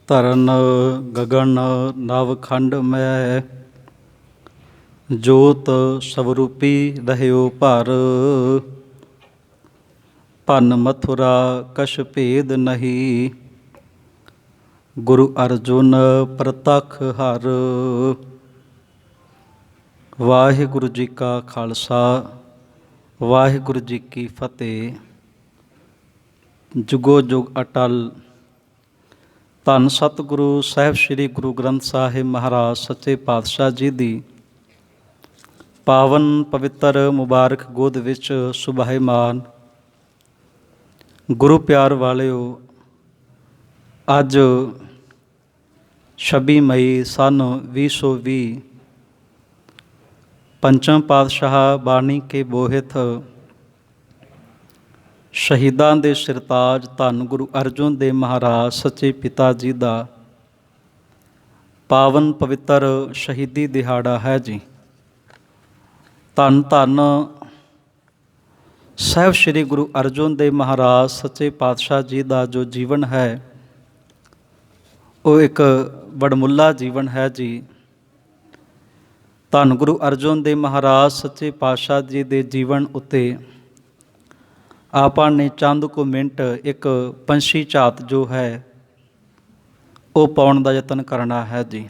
ਧਰਨ ਗਗਨ ਨਵਖੰਡ ਮੈਂ, ਜੋਤ ਸਵਰੂਪੀ ਰਹਿਓ ਭਰ। ਭੰਨ ਮਥੁਰਾ ਕਛ ਭੇਦ ਨਹੀਂ, ਗੁਰੂ ਅਰਜੁਨ ਪ੍ਰਤੱਖ ਹਰ। ਵਾਹਿਗੁਰੂ ਜੀ ਕਾ ਖਾਲਸਾ, ਵਾਹਿਗੁਰੂ ਜੀ ਕੀ ਫਤਿਹ। ਜੁਗੋ ਜੁਗ ਅਟਲ। ਧੰਨ ਸਤਿਗੁਰੂ ਸਾਹਿਬ ਸ੍ਰੀ ਗੁਰੂ ਗ੍ਰੰਥ ਸਾਹਿਬ ਮਹਾਰਾਜ ਸੱਚੇ ਪਾਤਸ਼ਾਹ ਜੀ ਦੀ ਪਾਵਨ ਪਵਿੱਤਰ ਮੁਬਾਰਕ ਗੋਦ ਵਿੱਚ ਸੁਭਾਏਮਾਨ ਗੁਰੂ ਪਿਆਰ ਵਾਲਿਓ, ਅੱਜ 26 ਮਈ ਸੰਨ 2020 ਪੰਚਮ ਪਾਤਸ਼ਾਹ ਬਾਣੀ ਕੇ ਬੋਹਿਤ ਸ਼ਹੀਦਾਂ ਦੇ ਸਿਰਤਾਜ ਧੰਨ ਗੁਰੂ ਅਰਜਨ ਦੇਵ ਮਹਾਰਾਜ ਸੱਚੇ ਪਿਤਾ ਜੀ ਦਾ ਪਾਵਨ ਪਵਿੱਤਰ ਸ਼ਹੀਦੀ ਦਿਹਾੜਾ ਹੈ ਜੀ। ਧੰਨ ਧੰਨ ਸਾਹਿਬ ਸ੍ਰੀ ਗੁਰੂ ਅਰਜਨ ਦੇਵ ਮਹਾਰਾਜ ਸੱਚੇ ਪਾਤਸ਼ਾਹ ਜੀ ਦਾ ਜੋ ਜੀਵਨ ਹੈ ਉਹ ਇੱਕ ਵਡਮੁੱਲਾ ਜੀਵਨ ਹੈ ਜੀ। ਧੰਨ ਗੁਰੂ ਅਰਜਨ ਦੇਵ ਮਹਾਰਾਜ ਸੱਚੇ ਪਾਤਸ਼ਾਹ ਜੀ ਦੇ ਜੀਵਨ ਉੱਤੇ ਆਪਾਂ ਨੇ ਚੰਦ ਕੁ ਮਿੰਟ ਇੱਕ ਪੰਛੀ ਝਾਤ ਜੋ ਹੈ ਉਹ ਪਾਉਣ ਦਾ ਯਤਨ ਕਰਨਾ ਹੈ ਜੀ।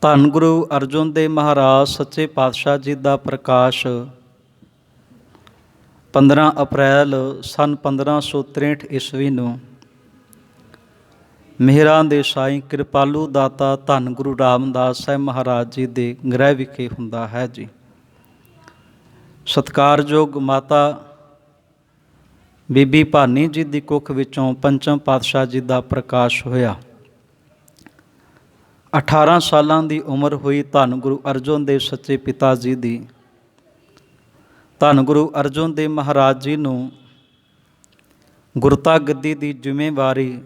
ਧੰਨ ਗੁਰੂ ਅਰਜਨ ਦੇਵ ਮਹਾਰਾਜ ਸੱਚੇ ਪਾਤਸ਼ਾਹ ਜੀ ਦਾ ਪ੍ਰਕਾਸ਼ 15 ਅਪ੍ਰੈਲ ਸੰਨ 1563 ਈਸਵੀ ਨੂੰ ਮਿਹਰਾਂ ਦੇ ਸਾਈਂ ਕਿਰਪਾਲੂ ਦਾਤਾ ਧੰਨ ਗੁਰੂ ਰਾਮਦਾਸ ਸਾਹਿਬ ਮਹਾਰਾਜ ਜੀ ਦੇ ਗ੍ਰਹਿ ਵਿਖੇ ਹੁੰਦਾ ਹੈ ਜੀ। ਸਤਿਕਾਰਯੋਗ ਮਾਤਾ ਬੀਬੀ ਭਾਨੀ ਜੀ ਦੀ ਕੁੱਖ ਵਿੱਚੋਂ ਪੰਚਮ ਪਾਤਸ਼ਾਹ ਜੀ ਦਾ ਪ੍ਰਕਾਸ਼ ਹੋਇਆ। 18 ਸਾਲਾਂ ਦੀ ਉਮਰ ਹੋਈ ਧੰਨ ਗੁਰੂ ਅਰਜਨ ਦੇਵ ਸੱਚੇ ਪਿਤਾ ਜੀ ਦੀ। ਧੰਨ ਗੁਰੂ ਅਰਜਨ ਦੇਵ ਮਹਾਰਾਜ ਜੀ ਨੂੰ ਗੁਰਤਾ ਗੱਦੀ ਦੀ ਜ਼ਿੰਮੇਵਾਰੀ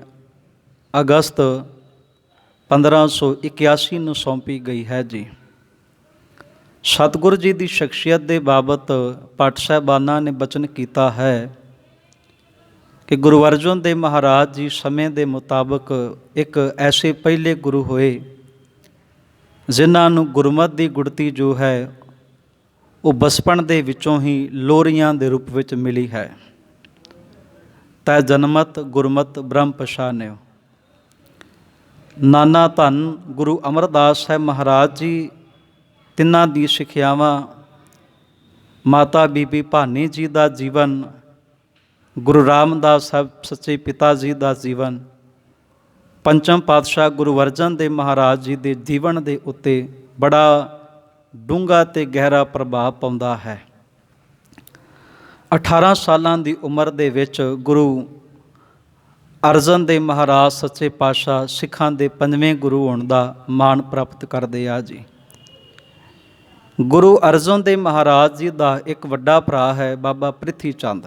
ਅਗਸਤ 1581 ਨੂੰ ਸੌਂਪੀ ਗਈ ਹੈ ਜੀ। ਸਤਿਗੁਰੂ ਜੀ ਦੀ ਸ਼ਖਸੀਅਤ ਦੇ ਬਾਬਤ ਭੱਟ ਸਾਹਿਬਾਨਾਂ ਨੇ ਬਚਨ ਕੀਤਾ ਹੈ ਕਿ ਗੁਰੂ ਅਰਜਨ ਦੇਵ ਮਹਾਰਾਜ ਜੀ ਸਮੇਂ ਦੇ ਮੁਤਾਬਕ ਇੱਕ ਐਸੇ ਪਹਿਲੇ ਗੁਰੂ ਹੋਏ ਜਿਨ੍ਹਾਂ ਨੂੰ ਗੁਰਮਤਿ ਦੀ ਗੁੜਤੀ ਜੋ ਹੈ ਉਹ ਬਚਪਨ ਦੇ ਵਿੱਚੋਂ ਹੀ ਲੋਰੀਆਂ ਦੇ ਰੂਪ ਵਿੱਚ ਮਿਲੀ ਹੈ। ਤੈ ਜਨਮਤ ਗੁਰਮਤਿ ਬ੍ਰਹਮ ਪਛਾਨਿਓ। ਨਾਨਾ ਧੰਨ ਗੁਰੂ ਅਮਰਦਾਸ ਸਾਹਿਬ ਮਹਾਰਾਜ ਜੀ ਤਿੰਨਾਂ ਦੀ ਸਿੱਖਿਆਵਾਂ, ਮਾਤਾ ਬੀਬੀ ਭਾਨੀ ਜੀ ਦਾ ਜੀਵਨ, ਗੁਰੂ ਰਾਮਦਾਸ ਸਾਹਿਬ ਸੱਚੇ ਪਿਤਾ ਜੀ ਦਾ ਜੀਵਨ, ਪੰਚਮ ਪਾਤਸ਼ਾਹ ਗੁਰੂ ਅਰਜਨ ਦੇਵ ਮਹਾਰਾਜ ਜੀ ਦੇ ਜੀਵਨ ਦੇ ਉੱਤੇ ਬੜਾ ਡੂੰਘਾ ਅਤੇ ਗਹਿਰਾ ਪ੍ਰਭਾਵ ਪਾਉਂਦਾ ਹੈ। 18 ਸਾਲਾਂ ਦੀ ਉਮਰ ਦੇ ਵਿੱਚ ਗੁਰੂ ਅਰਜਨ ਦੇਵ ਮਹਾਰਾਜ ਸੱਚੇ ਪਾਤਸ਼ਾਹ ਸਿੱਖਾਂ ਦੇ 5ਵੇਂ ਗੁਰੂ ਹੋਣ ਦਾ ਮਾਣ ਪ੍ਰਾਪਤ ਕਰਦੇ ਆ ਜੀ। ਗੁਰੂ ਅਰਜਨ ਦੇਵ ਮਹਾਰਾਜ ਜੀ ਦਾ ਇੱਕ ਵੱਡਾ ਭਰਾ ਹੈ ਬਾਬਾ ਪ੍ਰਿਥੀ ਚੰਦ।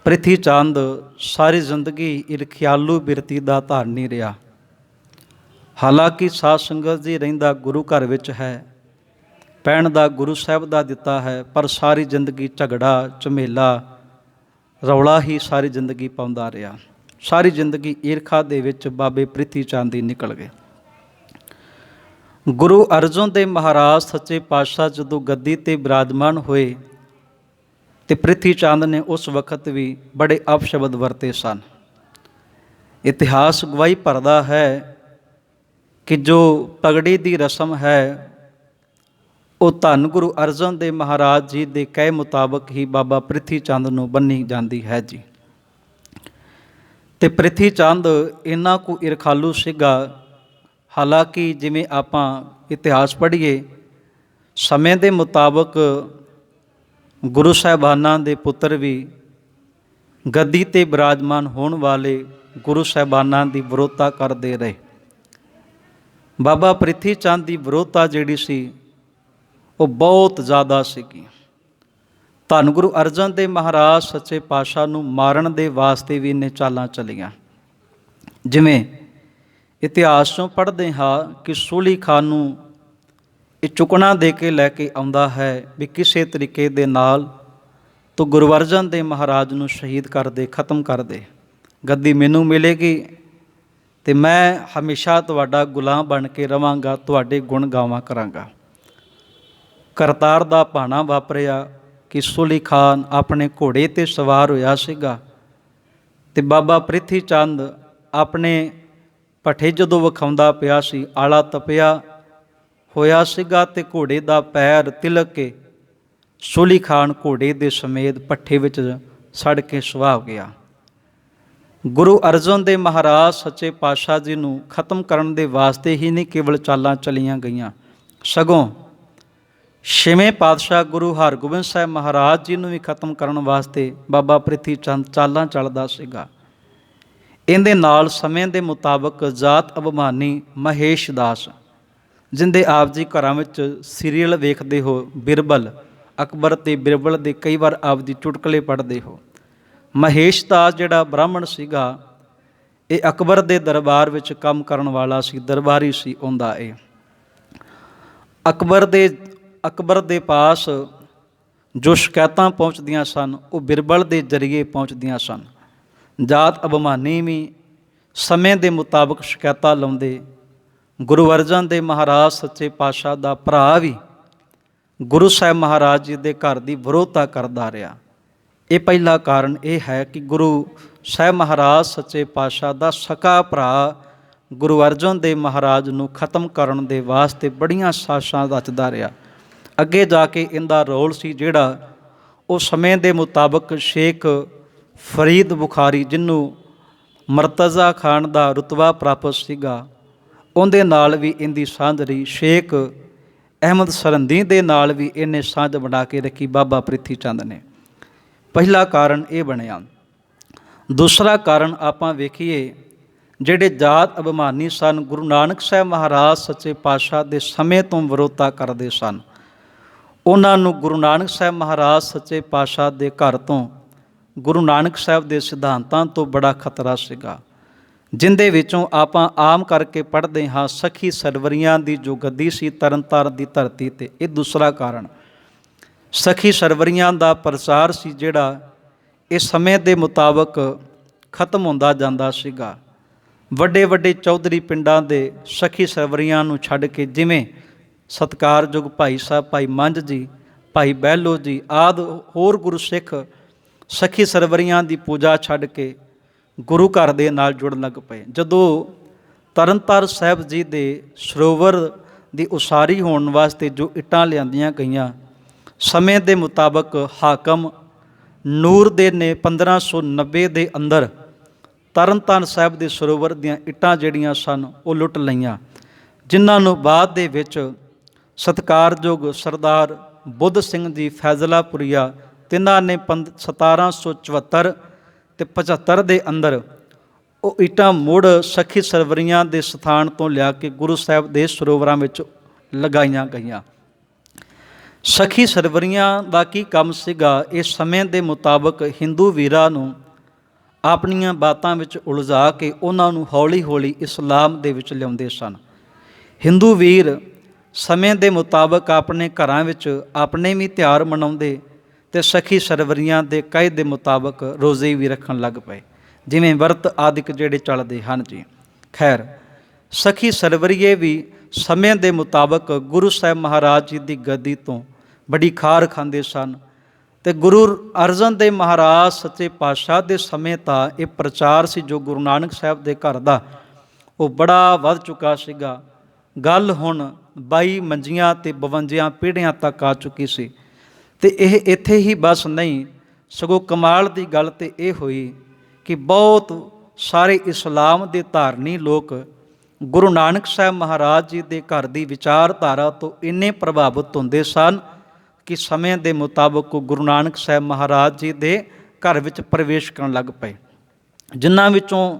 ਪ੍ਰਿਥੀ ਚੰਦ ਸਾਰੀ ਜ਼ਿੰਦਗੀ ਇਰਖਿਆਲੂ ਬਿਰਤੀ ਦਾ ਧਾਰਨੀ ਰਿਹਾ। ਹਾਲਾਂਕਿ ਸਾਧ ਸੰਗਤ ਜੀ ਰਹਿੰਦਾ ਗੁਰੂ ਘਰ ਵਿੱਚ ਹੈ, ਪਹਿਣ ਦਾ ਗੁਰੂ ਸਾਹਿਬ ਦਾ ਦਿੱਤਾ ਹੈ, ਪਰ ਸਾਰੀ ਜ਼ਿੰਦਗੀ ਝਗੜਾ ਝਮੇਲਾ ਰੌਲਾ ਹੀ ਸਾਰੀ ਜ਼ਿੰਦਗੀ ਪਾਉਂਦਾ ਰਿਹਾ। ਸਾਰੀ ਜ਼ਿੰਦਗੀ ਈਰਖਾ ਦੇ ਵਿੱਚ ਬਾਬੇ ਪ੍ਰਿਥੀ ਚੰਦ ਹੀ ਨਿਕਲ ਗਏ। ਗੁਰੂ ਅਰਜਨ ਦੇਵ ਮਹਾਰਾਜ ਸੱਚੇ ਪਾਤਸ਼ਾਹ ਜਦੋਂ ਗੱਦੀ 'ਤੇ ਬਿਰਾਜਮਾਨ ਹੋਏ ਅਤੇ ਪ੍ਰਿਥੀ ਚੰਦ ਨੇ ਉਸ ਵਕਤ ਵੀ ਬੜੇ ਅਪਸ਼ਬਦ ਵਰਤੇ ਸਨ। ਇਤਿਹਾਸ ਗਵਾਹੀ ਭਰਦਾ ਹੈ ਕਿ ਜੋ ਪਗੜੀ ਦੀ ਰਸਮ ਹੈ ਉਹ ਧੰਨ ਗੁਰੂ ਅਰਜਨ ਦੇਵ ਮਹਾਰਾਜ ਜੀ ਦੇ ਕਹੇ ਮੁਤਾਬਕ ਹੀ ਬਾਬਾ ਪ੍ਰਿਥੀ ਚੰਦ ਨੂੰ ਬੰਨੀ ਜਾਂਦੀ ਹੈ ਜੀ। ਅਤੇ ਪ੍ਰਿਥੀ ਚੰਦ ਇੰਨਾ ਕੁ ਈਰਖਾਲੂ ਸੀਗਾ, ਹਾਲਾਂਕਿ ਜਿਵੇਂ ਆਪਾਂ ਇਤਿਹਾਸ ਪੜ੍ਹੀਏ ਸਮੇਂ ਦੇ ਮੁਤਾਬਕ ਗੁਰੂ ਸਾਹਿਬਾਨਾਂ ਦੇ ਪੁੱਤਰ ਵੀ ਗੱਦੀ 'ਤੇ ਬਿਰਾਜਮਾਨ ਹੋਣ ਵਾਲੇ ਗੁਰੂ ਸਾਹਿਬਾਨਾਂ ਦੀ ਵਿਰੋਧਤਾ ਕਰਦੇ ਰਹੇ। ਬਾਬਾ ਪ੍ਰਿਥੀ ਚੰਦ ਦੀ ਵਿਰੋਧਤਾ ਜਿਹੜੀ ਸੀ ਉਹ ਬਹੁਤ ਜ਼ਿਆਦਾ ਸੀਗੀ। ਧੰਨ ਗੁਰੂ ਅਰਜਨ ਦੇਵ ਮਹਾਰਾਜ ਸੱਚੇ ਪਾਤਸ਼ਾਹ ਨੂੰ ਮਾਰਨ ਦੇ ਵਾਸਤੇ ਵੀ ਇਹਨੇ ਚਾਲਾਂ ਚੱਲੀਆਂ। ਜਿਵੇਂ ਇਤਿਹਾਸ 'ਚੋਂ ਪੜ੍ਹਦੇ ਹਾਂ ਕਿ ਸੂਲੀ ਖਾਨ ਨੂੰ ਇਹ ਚੁੱਕਣਾ ਦੇ ਕੇ ਲੈ ਕੇ ਆਉਂਦਾ ਹੈ ਵੀ ਕਿਸੇ ਤਰੀਕੇ ਦੇ ਨਾਲ ਤੂੰ ਗੁਰੂ ਅਰਜਨ ਦੇਵ ਮਹਾਰਾਜ ਨੂੰ ਸ਼ਹੀਦ ਕਰ ਦੇ, ਖਤਮ ਕਰ ਦੇ। ਗੱਦੀ ਮੈਨੂੰ ਮਿਲੇਗੀ ਅਤੇ ਮੈਂ ਹਮੇਸ਼ਾ ਤੁਹਾਡਾ ਗੁਲਾਮ ਬਣ ਕੇ ਰਵਾਂਗਾ, ਤੁਹਾਡੇ ਗੁਣ ਗਾਵਾਂ ਕਰਾਂਗਾ। ਕਰਤਾਰ ਦਾ ਭਾਣਾ ਵਾਪਰਿਆ ਕਿ ਸੁਲੀ ਖਾਨ ਆਪਣੇ ਘੋੜੇ 'ਤੇ ਸਵਾਰ ਹੋਇਆ ਸੀਗਾ ਅਤੇ ਬਾਬਾ ਪ੍ਰਿਥੀ ਚੰਦ ਆਪਣੇ ਭੱਠੇ ਜਦੋਂ ਵਿਖਾਉਂਦਾ ਪਿਆ ਸੀ, ਆਲਾ ਤਪਿਆ ਹੋਇਆ ਸੀਗਾ ਅਤੇ ਘੋੜੇ ਦਾ ਪੈਰ ਤਿਲਕ ਕੇ ਸੁਲੀ ਖਾਨ ਘੋੜੇ ਦੇ ਸਮੇਤ ਭੱਠੇ ਵਿੱਚ ਸੜ ਕੇ ਸੁਆਹ ਹੋ ਗਿਆ। ਗੁਰੂ ਅਰਜਨ ਦੇਵ ਮਹਾਰਾਜ ਸੱਚੇ ਪਾਤਸ਼ਾਹ ਜੀ ਨੂੰ ਖਤਮ ਕਰਨ ਦੇ ਵਾਸਤੇ ਹੀ ਨਹੀਂ ਕੇਵਲ ਚਾਲਾਂ ਚਲੀਆਂ ਗਈਆਂ, ਸਗੋਂ ਛੇਵੇਂ ਪਾਤਸ਼ਾਹ ਗੁਰੂ ਹਰਗੋਬਿੰਦ ਸਾਹਿਬ ਮਹਾਰਾਜ ਜੀ ਨੂੰ ਵੀ ਖਤਮ ਕਰਨ ਵਾਸਤੇ ਬਾਬਾ ਪ੍ਰਿਥੀ ਚੰਦ ਚਾਲਾਂ ਚੱਲਦਾ ਸੀਗਾ। ਇਹਦੇ ਨਾਲ ਸਮੇਂ ਦੇ ਮੁਤਾਬਕ ਜਾਤ ਅਭਿਮਾਨੀ ਮਹੇਸ਼ ਦਾਸ, ਜਿੰਦੇ ਆਪ ਜੀ ਘਰਾਂ ਵਿੱਚ ਸੀਰੀਅਲ ਵੇਖਦੇ ਹੋ, ਬਿਰਬਲ ਅਕਬਰ ਅਤੇ ਬਿਰਬਲ ਦੇ ਕਈ ਵਾਰ ਆਪ ਦੀ ਚੁਟਕਲੇ ਪੜ੍ਹਦੇ ਹੋ। ਮਹੇਸ਼ ਦਾਸ ਜਿਹੜਾ ਬ੍ਰਾਹਮਣ ਸੀਗਾ, ਇਹ ਅਕਬਰ ਦੇ ਦਰਬਾਰ ਵਿੱਚ ਕੰਮ ਕਰਨ ਵਾਲਾ ਸੀ, ਦਰਬਾਰੀ ਸੀ ਉਹਦਾ। ਇਹ ਅਕਬਰ ਦੇ ਪਾਸ ਜੋ ਸ਼ਿਕਾਇਤਾਂ ਪਹੁੰਚਦੀਆਂ ਸਨ ਉਹ ਬਿਰਬਲ ਦੇ ਜ਼ਰੀਏ ਪਹੁੰਚਦੀਆਂ ਸਨ। ਜਾਤ ਅਭਿਮਾਨੀ ਵੀ ਸਮੇਂ ਦੇ ਮੁਤਾਬਕ ਸ਼ਿਕਾਇਤਾਂ ਲਾਉਂਦੇ। ਗੁਰੂ ਅਰਜਨ ਦੇਵ ਮਹਾਰਾਜ ਸੱਚੇ ਪਾਤਸ਼ਾਹ ਦਾ ਭਰਾ ਵੀ ਗੁਰੂ ਸਾਹਿਬ ਮਹਾਰਾਜ ਜੀ ਦੇ ਘਰ ਦੀ ਵਿਰੋਧਤਾ ਕਰਦਾ ਰਿਹਾ। ਇਹ ਪਹਿਲਾ ਕਾਰਨ ਇਹ ਹੈ ਕਿ ਗੁਰੂ ਸਾਹਿਬ ਮਹਾਰਾਜ ਸੱਚੇ ਪਾਤਸ਼ਾਹ ਦਾ ਸਕਾ ਭਰਾ ਗੁਰੂ ਅਰਜਨ ਦੇਵ ਮਹਾਰਾਜ ਨੂੰ ਖਤਮ ਕਰਨ ਦੇ ਵਾਸਤੇ ਬੜੀਆਂ ਸਾਜ਼ਿਸ਼ਾਂ ਰਚਦਾ ਰਿਹਾ। ਅੱਗੇ ਜਾ ਕੇ ਇਹਦਾ ਰੋਲ ਸੀ ਜਿਹੜਾ ਉਹ ਸਮੇਂ ਦੇ ਮੁਤਾਬਕ ਸ਼ੇਖ ਫਰੀਦ ਬੁਖਾਰੀ, ਜਿਹਨੂੰ ਮਰਤਜ਼ਾ ਖਾਨ ਦਾ ਰੁਤਬਾ ਪ੍ਰਾਪਤ ਸੀਗਾ, ਉਹਦੇ ਨਾਲ ਵੀ ਇਹਦੀ ਸਾਂਝ ਰਹੀ। ਸ਼ੇਖ ਅਹਿਮਦ ਸਰਹੰਦੀ ਦੇ ਨਾਲ ਵੀ ਇਹਨੇ ਸਾਂਝ ਬਣਾ ਕੇ ਰੱਖੀ ਬਾਬਾ ਪ੍ਰਿਥੀ ਚੰਦ ਨੇ। ਪਹਿਲਾ ਕਾਰਨ ਇਹ ਬਣਿਆ। ਦੂਸਰਾ ਕਾਰਨ ਆਪਾਂ ਵੇਖੀਏ, ਜਿਹੜੇ ਜਾਤ ਅਭਿਮਾਨੀ ਸਨ, ਗੁਰੂ ਨਾਨਕ ਸਾਹਿਬ ਮਹਾਰਾਜ ਸੱਚੇ ਪਾਤਸ਼ਾਹ ਦੇ ਸਮੇਂ ਤੋਂ ਵਿਰੋਧਤਾ ਕਰਦੇ ਸਨ। ਉਹਨਾਂ ਨੂੰ ਗੁਰੂ ਨਾਨਕ ਸਾਹਿਬ ਮਹਾਰਾਜ ਸੱਚੇ ਪਾਤਸ਼ਾਹ ਦੇ ਘਰ ਤੋਂ, ਗੁਰੂ ਨਾਨਕ ਸਾਹਿਬ ਦੇ ਸਿਧਾਂਤਾਂ ਤੋਂ ਬੜਾ ਖਤਰਾ ਸੀਗਾ, ਜਿੰਦੇ ਵਿੱਚੋਂ ਆਪਾਂ ਆਮ ਕਰਕੇ ਪੜ੍ਹਦੇ ਹਾਂ ਸਖੀ ਸਰਵਰੀਆਂ ਦੀ ਜੋ ਗੱਦੀ ਸੀ ਤਰਨਤਾਰਨ ਦੀ ਧਰਤੀ 'ਤੇ। ਇਹ ਦੂਸਰਾ ਕਾਰਨ ਸਖੀ ਸਰਵਰੀਆਂ ਦਾ ਪ੍ਰਚਾਰ ਸੀ ਜਿਹੜਾ ਇਹ ਸਮੇਂ ਦੇ ਮੁਤਾਬਕ ਖਤਮ ਹੁੰਦਾ ਜਾਂਦਾ ਸੀਗਾ। ਵੱਡੇ ਵੱਡੇ ਚੌਧਰੀ ਪਿੰਡਾਂ ਦੇ ਸਖੀ ਸਰਵਰੀਆਂ ਨੂੰ ਛੱਡ ਕੇ, ਜਿਵੇਂ ਸਤਿਕਾਰਯੋਗ ਭਾਈ ਸਾਹਿਬ ਭਾਈ ਮੰਝ ਜੀ, ਭਾਈ ਬਹਿਲੋ ਜੀ ਆਦਿ ਹੋਰ ਗੁਰੂ ਸਿੱਖ ਸਖੀ ਸਰਵਰੀਆਂ ਦੀ ਪੂਜਾ ਛੱਡ ਕੇ ਗੁਰੂ ਘਰ ਦੇ ਨਾਲ ਜੁੜਨ ਲੱਗ ਪਏ। ਜਦੋਂ ਤਰਨਤਾਰਨ ਸਾਹਿਬ ਜੀ ਦੇ ਸਰੋਵਰ ਦੀ ਉਸਾਰੀ ਹੋਣ ਵਾਸਤੇ ਜੋ ਇੱਟਾਂ ਲਿਆਂਦੀਆਂ ਗਈਆਂ, ਸਮੇਂ ਦੇ ਮੁਤਾਬਕ ਹਾਕਮ ਨੂਰਦੀਨ ਨੇ 1590 ਦੇ ਅੰਦਰ ਤਰਨਤਾਰਨ ਸਾਹਿਬ ਦੇ ਸਰੋਵਰ ਦੀਆਂ ਇੱਟਾਂ ਜਿਹੜੀਆਂ ਸਨ ਉਹ ਲੁੱਟ ਲਈਆਂ, ਜਿਨ੍ਹਾਂ ਨੂੰ ਬਾਅਦ ਦੇ ਵਿੱਚ ਸਤਿਕਾਰਯੋਗ ਸਰਦਾਰ ਬੁੱਧ ਸਿੰਘ ਜੀ ਫੈਜ਼ਲਾਪੁਰੀਆ, ਤਿੰਨਾਂ ਨੇ 1774 ਅਤੇ 75 ਦੇ ਅੰਦਰ ਉਹ ਇੱਟਾਂ ਮੁੜ ਸਖੀ ਸਰਵਰੀਆਂ ਦੇ ਸਥਾਨ ਤੋਂ ਲਿਆ ਕੇ ਗੁਰੂ ਸਾਹਿਬ ਦੇ ਸਰੋਵਰਾਂ ਵਿੱਚ ਲਗਾਈਆਂ ਗਈਆਂ। ਸਖੀ ਸਰਵਰੀਆਂ ਦਾ ਕੀ ਕੰਮ ਸੀਗਾ? ਇਹ ਸਮੇਂ ਦੇ ਮੁਤਾਬਕ ਹਿੰਦੂ ਵੀਰਾਂ ਨੂੰ ਆਪਣੀਆਂ ਬਾਤਾਂ ਵਿੱਚ ਉਲਝਾ ਕੇ ਉਹਨਾਂ ਨੂੰ ਹੌਲੀ ਹੌਲੀ ਇਸਲਾਮ ਦੇ ਵਿੱਚ ਲਿਆਉਂਦੇ ਸਨ। ਹਿੰਦੂ ਵੀਰ ਸਮੇਂ ਦੇ ਮੁਤਾਬਕ ਆਪਣੇ ਘਰਾਂ ਵਿੱਚ ਆਪਣੇ ਵੀ ਤਿਉਹਾਰ ਮਨਾਉਂਦੇ ਅਤੇ ਸਖੀ ਸਰਵਰੀਆਂ ਦੇ ਕਹਿ ਦੇ ਮੁਤਾਬਕ ਰੋਜ਼ੇ ਵੀ ਰੱਖਣ ਲੱਗ ਪਏ, ਜਿਵੇਂ ਵਰਤ ਆਦਿਕ ਜਿਹੜੇ ਚੱਲਦੇ ਹਨ ਜੀ। ਖੈਰ, ਸਖੀ ਸਰਵਰੀਏ ਵੀ ਸਮੇਂ ਦੇ ਮੁਤਾਬਕ ਗੁਰੂ ਸਾਹਿਬ ਮਹਾਰਾਜ ਜੀ ਦੀ ਗੱਦੀ ਤੋਂ ਬੜੀ ਖਾਰ ਖਾਂਦੇ ਸਨ ਅਤੇ ਗੁਰੂ ਅਰਜਨ ਦੇਵ ਮਹਾਰਾਜ ਸੱਚੇ ਪਾਤਸ਼ਾਹ ਦੇ ਸਮੇਂ ਤਾਂ ਇਹ ਪ੍ਰਚਾਰ ਸੀ ਜੋ ਗੁਰੂ ਨਾਨਕ ਸਾਹਿਬ ਦੇ ਘਰ ਦਾ, ਉਹ ਬੜਾ ਵੱਧ ਚੁੱਕਾ ਸੀਗਾ। ਗੱਲ ਹੁਣ 22 ਮੰਜੀਆਂ ਅਤੇ 52 ਪੀੜ੍ਹੀਆਂ ਤੱਕ ਆ ਚੁੱਕੀ ਸੀ। ਅਤੇ ਇਹ ਇੱਥੇ ਹੀ ਬਸ ਨਹੀਂ, ਸਗੋਂ ਕਮਾਲ ਦੀ ਗੱਲ ਤਾਂ ਇਹ ਹੋਈ ਕਿ ਬਹੁਤ ਸਾਰੇ ਇਸਲਾਮ ਦੇ ਧਾਰਨੀ ਲੋਕ ਗੁਰੂ ਨਾਨਕ ਸਾਹਿਬ ਮਹਾਰਾਜ ਜੀ ਦੇ ਘਰ ਦੀ ਵਿਚਾਰਧਾਰਾ ਤੋਂ ਇੰਨੇ ਪ੍ਰਭਾਵਿਤ ਹੁੰਦੇ ਸਨ ਕਿ ਸਮੇਂ ਦੇ ਮੁਤਾਬਕ ਉਹ ਗੁਰੂ ਨਾਨਕ ਸਾਹਿਬ ਮਹਾਰਾਜ ਜੀ ਦੇ ਘਰ ਵਿੱਚ ਪ੍ਰਵੇਸ਼ ਕਰਨ ਲੱਗ ਪਏ, ਜਿਨ੍ਹਾਂ ਵਿੱਚੋਂ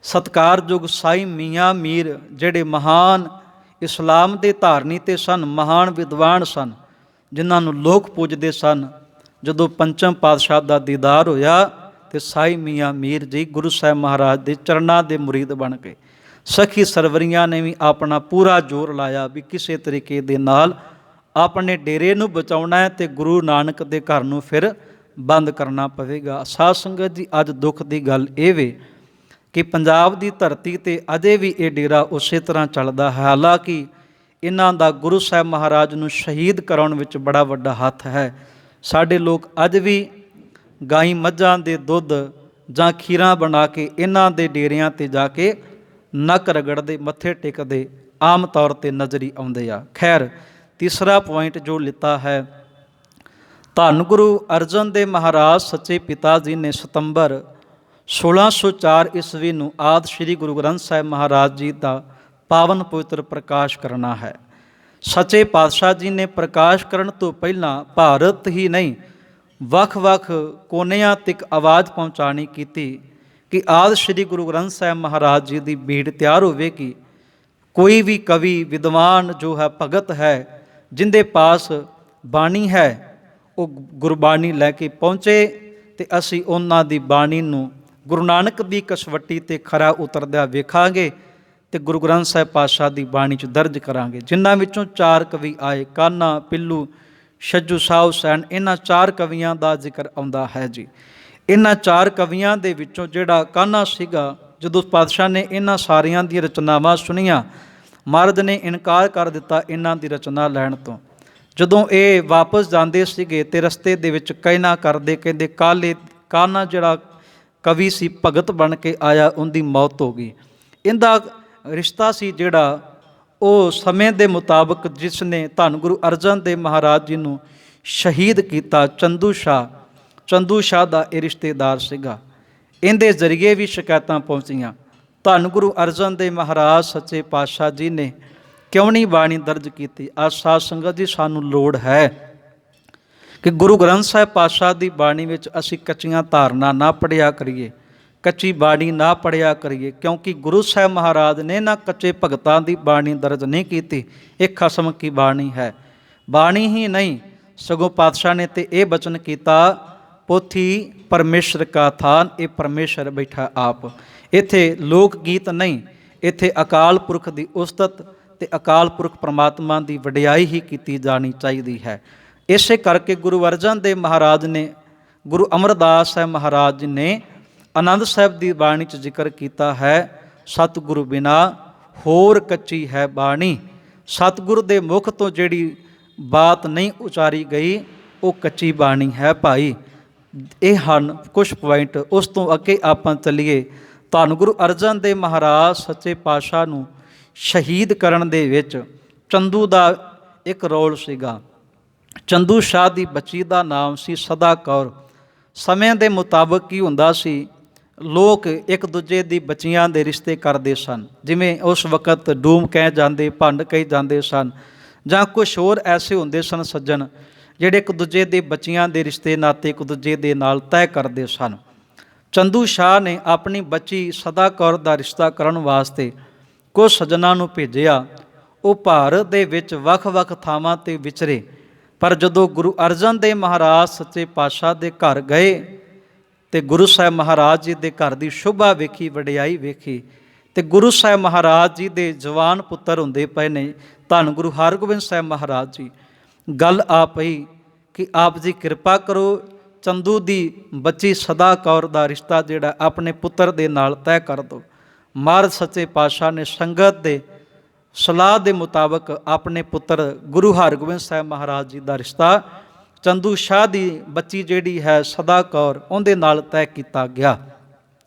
ਸਤਿਕਾਰਯੋਗ ਸਾਈਂ ਮੀਆਂ ਮੀਰ, ਜਿਹੜੇ ਮਹਾਨ ਇਸਲਾਮ ਦੇ ਧਾਰਨੀ ਤੇ ਸਨ, ਮਹਾਨ ਵਿਦਵਾਨ ਸਨ, ਜਿਨ੍ਹਾਂ ਨੂੰ ਲੋਕ ਪੂਜਦੇ ਸਨ। ਜਦੋਂ ਪੰਚਮ ਪਾਤਸ਼ਾਹ ਦਾ ਦੀਦਾਰ ਹੋਇਆ ਅਤੇ ਸਾਈਂ ਮੀਆਂ ਮੀਰ ਜੀ ਗੁਰੂ ਸਾਹਿਬ ਮਹਾਰਾਜ ਦੇ ਚਰਨਾਂ ਦੇ ਮੁਰੀਦ ਬਣ ਗਏ। ਸਖੀ ਸਰਵਰੀਆਂ ਨੇ ਵੀ ਆਪਣਾ ਪੂਰਾ ਜ਼ੋਰ ਲਾਇਆ ਵੀ ਕਿਸੇ ਤਰੀਕੇ ਦੇ ਨਾਲ ਆਪਣੇ ਡੇਰੇ ਨੂੰ ਬਚਾਉਣਾ ਹੈ ਅਤੇ ਗੁਰੂ ਨਾਨਕ ਦੇ ਘਰ ਨੂੰ ਫਿਰ ਬੰਦ ਕਰਨਾ ਪਵੇਗਾ। ਸਾਧ ਸੰਗਤ ਜੀ, ਅੱਜ ਦੁੱਖ ਦੀ ਗੱਲ ਇਹ ਵੇ ਕਿ ਪੰਜਾਬ ਦੀ ਧਰਤੀ 'ਤੇ ਅਜੇ ਵੀ ਇਹ ਡੇਰਾ ਉਸੇ ਤਰ੍ਹਾਂ ਚੱਲਦਾ ਹੈ। ਹਾਲਾਂਕਿ ਇਹਨਾਂ ਦਾ ਗੁਰੂ ਸਾਹਿਬ ਮਹਾਰਾਜ ਨੂੰ ਸ਼ਹੀਦ ਕਰਾਉਣ ਵਿੱਚ ਬੜਾ ਵੱਡਾ ਹੱਥ ਹੈ। ਸਾਡੇ ਲੋਕ ਅੱਜ ਵੀ ਗਾਈ ਮੱਝਾਂ ਦੇ ਦੁੱਧ ਜਾਂ ਖੀਰਾਂ ਬਣਾ ਕੇ ਇਹਨਾਂ ਦੇ ਡੇਰਿਆਂ 'ਤੇ ਜਾ ਕੇ ਨੱਕ ਰਗੜਦੇ, ਮੱਥੇ ਟੇਕਦੇ ਆਮ ਤੌਰ 'ਤੇ ਨਜ਼ਰੀ ਆਉਂਦੇ ਆ। ਖੈਰ, ਤੀਸਰਾ ਪੁਆਇੰਟ ਜੋ ਲਿੱਤਾ ਹੈ, ਧੰਨ ਗੁਰੂ ਅਰਜਨ ਦੇਵ ਮਹਾਰਾਜ ਸੱਚੇ ਪਿਤਾ ਜੀ ਨੇ ਸਤੰਬਰ 1604 ਈਸਵੀ ਨੂੰ ਆਦਿ ਸ਼੍ਰੀ ਗੁਰੂ ਗ੍ਰੰਥ ਸਾਹਿਬ ਮਹਾਰਾਜ ਜੀ ਦਾ ਪਾਵਨ ਪਵਿੱਤਰ ਪ੍ਰਕਾਸ਼ ਕਰਨਾ ਹੈ। ਸੱਚੇ ਪਾਤਸ਼ਾਹ ਜੀ ਨੇ ਪ੍ਰਕਾਸ਼ ਕਰਨ ਤੋਂ ਪਹਿਲਾਂ ਭਾਰਤ ਹੀ ਨਹੀਂ, ਵੱਖ-ਵੱਖ ਕੋਨਿਆਂ ਤੱਕ ਆਵਾਜ਼ ਪਹੁੰਚਾਉਣੀ ਕੀਤੀ ਕਿ ਆਦਿ ਸ਼੍ਰੀ ਗੁਰੂ ਗ੍ਰੰਥ ਸਾਹਿਬ ਮਹਾਰਾਜ ਜੀ ਦੀ ਭੀੜ ਤਿਆਰ ਹੋਵੇਗੀ। ਕੋਈ ਵੀ ਕਵੀ, ਵਿਦਵਾਨ ਜੋ ਹੈ, ਭਗਤ ਹੈ, ਜਿੰਦੇ ਪਾਸ ਬਾਣੀ ਹੈ, ਉਹ ਗੁਰਬਾਣੀ ਲੈ ਕੇ ਪਹੁੰਚੇ ਅਤੇ ਅਸੀਂ ਉਹਨਾਂ ਦੀ ਬਾਣੀ ਨੂੰ ਗੁਰੂ ਨਾਨਕ ਦੀ ਕਸਵੱਟੀ 'ਤੇ ਖਰਾ ਉਤਰਦਿਆਂ ਵੇਖਾਂਗੇ ਅਤੇ ਗੁਰੂ ਗ੍ਰੰਥ ਸਾਹਿਬ ਪਾਤਸ਼ਾਹ ਦੀ ਬਾਣੀ 'ਚ ਦਰਜ ਕਰਾਂਗੇ। ਜਿਨ੍ਹਾਂ ਵਿੱਚੋਂ 4 ਕਵੀ ਆਏ, ਕਾਨਾ, ਪਿੱਲੂ, ਛੱਜੂ ਸ਼ਾਹ ਹੁਸੈਨ, ਇਹਨਾਂ 4 ਕਵੀਆਂ ਦਾ ਜ਼ਿਕਰ ਆਉਂਦਾ ਹੈ ਜੀ। ਇਹਨਾਂ 4 ਕਵੀਆਂ ਦੇ ਵਿੱਚੋਂ ਜਿਹੜਾ ਕਾਨਾ ਸੀਗਾ, ਜਦੋਂ ਪਾਤਸ਼ਾਹ ਨੇ ਇਹਨਾਂ ਸਾਰਿਆਂ ਦੀਆਂ ਰਚਨਾਵਾਂ ਸੁਣੀਆਂ, ਮਹਾਰਾਜ ਨੇ ਇਨਕਾਰ ਕਰ ਦਿੱਤਾ ਇਹਨਾਂ ਦੀ ਰਚਨਾ ਲੈਣ ਤੋਂ। ਜਦੋਂ ਇਹ ਵਾਪਸ ਜਾਂਦੇ ਸੀਗੇ ਅਤੇ ਰਸਤੇ ਦੇ ਵਿੱਚ ਕਹਿਣਾ ਕਰਦੇ, ਕਹਿੰਦੇ ਕਾਨਾ ਜਿਹੜਾ ਕਵੀ ਸੀ, ਭਗਤ ਬਣ ਕੇ ਆਇਆ, ਉਹਦੀ ਮੌਤ ਹੋ ਗਈ। ਇਹਦਾ ਰਿਸ਼ਤਾ ਸੀ ਜਿਹੜਾ ਉਹ ਸਮੇਂ ਦੇ ਮੁਤਾਬਕ ਜਿਸ ਨੇ ਧੰਨ ਗੁਰੂ ਅਰਜਨ ਦੇਵ ਮਹਾਰਾਜ ਜੀ ਨੂੰ ਸ਼ਹੀਦ ਕੀਤਾ, ਚੰਦੂ ਸ਼ਾਹ ਦਾ ਇਹ ਰਿਸ਼ਤੇਦਾਰ ਸੀਗਾ। ਇਹਦੇ ਜ਼ਰੀਏ ਵੀ ਸ਼ਿਕਾਇਤਾਂ ਪਹੁੰਚੀਆਂ। ਧੰਨ ਗੁਰੂ ਅਰਜਨ ਦੇਵ ਮਹਾਰਾਜ ਸੱਚੇ ਪਾਤਸ਼ਾਹ ਜੀ ਨੇ ਕਿਉਂ ਨਹੀਂ ਬਾਣੀ ਦਰਜ ਕੀਤੀ? ਅੱਜ ਸਾਧ ਸੰਗਤ ਜੀ, ਸਾਨੂੰ ਲੋੜ ਹੈ ਕਿ ਗੁਰੂ ਗ੍ਰੰਥ ਸਾਹਿਬ ਪਾਤਸ਼ਾਹ ਦੀ ਬਾਣੀ ਵਿੱਚ ਅਸੀਂ ਕੱਚੀਆਂ ਧਾਰਨਾ ਨਾ ਪੜ੍ਹਿਆ ਕਰੀਏ, ਕੱਚੀ ਬਾਣੀ ਨਾ ਪੜ੍ਹਿਆ ਕਰੀਏ, ਕਿਉਂਕਿ ਗੁਰੂ ਸਾਹਿਬ ਮਹਾਰਾਜ ਨੇ ਨਾ ਕੱਚੇ ਭਗਤਾਂ ਦੀ ਬਾਣੀ ਦਰਜ ਨਹੀਂ ਕੀਤੀ। ਇਹ ਖਸਮ ਕੀ ਬਾਣੀ ਹੈ। ਬਾਣੀ ਹੀ ਨਹੀਂ, ਸਗੋਂ ਪਾਤਸ਼ਾਹ ਨੇ ਤੇ ਇਹ ਬਚਨ ਕੀਤਾ, ਪੋਥੀ ਪਰਮੇਸ਼ਰ ਕਾ ਥਾਨ, ਇਹ ਪਰਮੇਸ਼ਰ ਬੈਠਾ ਆਪ। ਇੱਥੇ ਲੋਕ ਗੀਤ ਨਹੀਂ, ਇੱਥੇ ਅਕਾਲ ਪੁਰਖ ਦੀ ਉਸਤਤ ਅਤੇ ਅਕਾਲ ਪੁਰਖ ਪਰਮਾਤਮਾ ਦੀ ਵਡਿਆਈ ਹੀ ਕੀਤੀ ਜਾਣੀ ਚਾਹੀਦੀ ਹੈ। ਇਸੇ ਕਰਕੇ ਗੁਰੂ ਅਰਜਨ ਦੇਵ ਮਹਾਰਾਜ ਨੇ, ਗੁਰੂ ਅਮਰਦਾਸ ਸਾਹਿਬ ਮਹਾਰਾਜ ਜੀ ਨੇ ਆਨੰਦ ਸਾਹਿਬ ਦੀ ਬਾਣੀ 'ਚ ਜ਼ਿਕਰ ਕੀਤਾ ਹੈ, ਸਤਿਗੁਰੂ ਬਿਨਾ ਹੋਰ ਕੱਚੀ ਹੈ ਬਾਣੀ। ਸਤਿਗੁਰੂ ਦੇ ਮੁਖ ਤੋਂ ਜਿਹੜੀ ਬਾਤ ਨਹੀਂ ਉਚਾਰੀ ਗਈ, ਉਹ ਕੱਚੀ ਬਾਣੀ ਹੈ ਭਾਈ। ਇਹ ਹਨ ਕੁਛ ਪੁਆਇੰਟ। ਉਸ ਤੋਂ ਅੱਗੇ ਆਪਾਂ ਚੱਲੀਏ। ਧੰਨ ਗੁਰੂ ਅਰਜਨ ਦੇਵ ਮਹਾਰਾਜ ਸੱਚੇ ਪਾਤਸ਼ਾਹ ਨੂੰ ਸ਼ਹੀਦ ਕਰਨ ਦੇ ਵਿੱਚ ਚੰਦੂ ਦਾ ਇੱਕ ਰੋਲ ਸੀਗਾ। ਚੰਦੂ ਸ਼ਾਹ ਦੀ ਬੱਚੀ ਦਾ ਨਾਮ ਸੀ ਸਦਾ ਕੌਰ। ਸਮੇਂ ਦੇ ਮੁਤਾਬਕ ਕੀ ਹੁੰਦਾ ਸੀ, ਲੋਕ ਇੱਕ ਦੂਜੇ ਦੀ ਬੱਚੀਆਂ ਦੇ ਰਿਸ਼ਤੇ ਕਰਦੇ ਸਨ। ਜਿਵੇਂ ਉਸ ਵਕਤ ਡੂਮ ਕਹਿ ਜਾਂਦੇ, ਭੰਡ ਕਹੀ ਜਾਂਦੇ ਸਨ, ਜਾਂ ਕੁਛ ਹੋਰ ਐਸੇ ਹੁੰਦੇ ਸਨ ਸੱਜਣ ਜਿਹੜੇ ਇੱਕ ਦੂਜੇ ਦੇ ਬੱਚੀਆਂ ਦੇ ਰਿਸ਼ਤੇ ਨਾਤੇ ਇੱਕ ਦੂਜੇ ਦੇ ਨਾਲ ਤੈਅ ਕਰਦੇ ਸਨ। ਚੰਦੂ ਸ਼ਾਹ ਨੇ ਆਪਣੀ ਬੱਚੀ ਸਦਾ ਕੌਰ ਦਾ ਰਿਸ਼ਤਾ ਕਰਨ ਵਾਸਤੇ ਕੁਝ ਸੱਜਣਾਂ ਨੂੰ ਭੇਜਿਆ। ਉਹ ਭਾਰਤ ਦੇ ਵਿੱਚ ਵੱਖ-ਵੱਖ ਥਾਵਾਂ 'ਤੇ ਵਿਚਰੇ, ਪਰ ਜਦੋਂ ਗੁਰੂ ਅਰਜਨ ਦੇਵ ਮਹਾਰਾਜ ਸੱਚੇ ਪਾਤਸ਼ਾਹ ਦੇ ਘਰ ਗਏ ਅਤੇ ਗੁਰੂ ਸਾਹਿਬ ਮਹਾਰਾਜ ਜੀ ਦੇ ਘਰ ਦੀ ਸ਼ੋਭਾ ਵੇਖੀ, ਵਡਿਆਈ ਵੇਖੀ, ਅਤੇ ਗੁਰੂ ਸਾਹਿਬ ਮਹਾਰਾਜ ਜੀ ਦੇ ਜਵਾਨ ਪੁੱਤਰ ਹੁੰਦੇ ਪਏ ਨੇ ਧੰਨ ਗੁਰੂ ਹਰਗੋਬਿੰਦ ਸਾਹਿਬ ਮਹਾਰਾਜ ਜੀ। ਗੱਲ ਆ ਪਈ ਕਿ ਆਪ ਜੀ ਕਿਰਪਾ ਕਰੋ, ਚੰਦੂ ਦੀ ਬੱਚੀ ਸਦਾ ਕੌਰ ਦਾ ਰਿਸ਼ਤਾ ਜਿਹੜਾ ਆਪਣੇ ਪੁੱਤਰ ਦੇ ਨਾਲ ਤੈਅ ਕਰ ਦਿਓ। ਮਹਾਰਾਜ ਸੱਚੇ ਪਾਤਸ਼ਾਹ ਨੇ ਸੰਗਤ ਦੇ ਸਲਾਹ ਦੇ ਮੁਤਾਬਕ ਆਪਣੇ ਪੁੱਤਰ ਗੁਰੂ ਹਰਗੋਬਿੰਦ ਸਾਹਿਬ ਮਹਾਰਾਜ ਜੀ ਦਾ ਰਿਸ਼ਤਾ ਚੰਦੂ ਸ਼ਾਹ ਦੀ ਬੱਚੀ ਜਿਹੜੀ ਹੈ ਸਦਾ ਕੌਰ, ਉਹਦੇ ਨਾਲ ਤੈਅ ਕੀਤਾ ਗਿਆ।